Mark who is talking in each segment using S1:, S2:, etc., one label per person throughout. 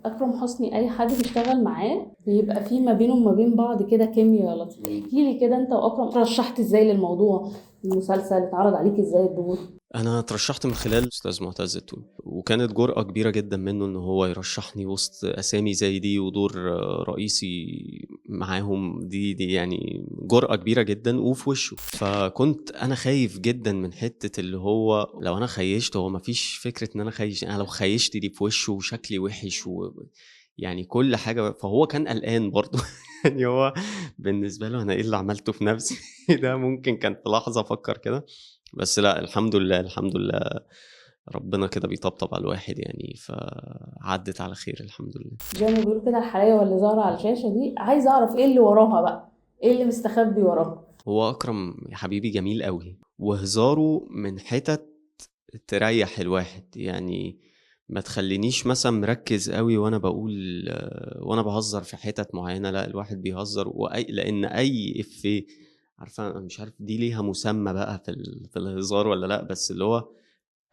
S1: اكرم حسني اي حد بيشتغل معاه بيبقى فيه ما بينه وما بين بعض كده كيمياء لطيفه. احكي لي كده، انت واكرم رشحت ازاي للموضوع؟ المسلسل اتعرض عليك ازاي الدور؟
S2: انا اترشحت من خلال استاذ معتز التوني، وكانت جرأة كبيرة جدا منه ان هو يرشحني وسط اسامي زي دي ودور رئيسي معاهم. دي يعني جرأة كبيرة جدا وفي وشه. فكنت انا خايف جدا من حتة اللي هو لو انا خيشت، هو مفيش فكرة ان انا خيش، انا لو خيشت دي في وشه وشكلي وحش يعني كل حاجة. فهو كان قلقان برضه يعني هو بالنسبة له انا ايه اللي عملته في نفسي ده ممكن كان في لحظة افكر كده. بس لا، الحمد لله الحمد لله، ربنا كده بيطبطب على الواحد يعني، فعدت على خير الحمد لله.
S1: زي ما بيقولوا كده، الحلاوه اللي ظاهره على الشاشه دي، عايزه اعرف ايه اللي وراها بقى، ايه اللي مستخبي وراها؟
S2: هو أكرم يا حبيبي جميل قوي، وهزاره من حتت تريح الواحد يعني. ما تخلينيش مثلا مركز قوي وانا بقول وانا بهزر في حتت معينة. لا، الواحد بيهزر لان اي افيه، عارفه أنا مش عارف دي ليها مسمى بقى في الهزار ولا لا، بس اللي هو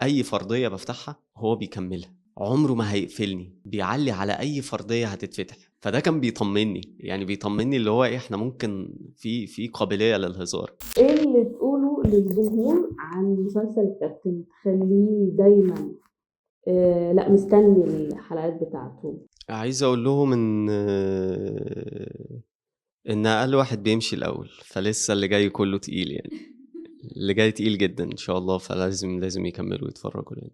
S2: اي فرضية بفتحها هو بيكملها، عمره ما هيقفلني، بيعلي على اي فرضية هتتفتح. فده كان بيطمني، يعني بيطمني اللي هو احنا ممكن في قابلية للهزار.
S1: ايه اللي تقوله للجمهور عن مسلسل الكابتن تخليه دايما لا مستني الحلقات بتاعته؟
S2: عايز اقول لهم ان اقل واحد بيمشي الاول، فلسه اللي جاي كله تقيل يعني. اللي جاي تقيل جدا ان شاء الله، فلازم يكملوا يتفرجوا يعني.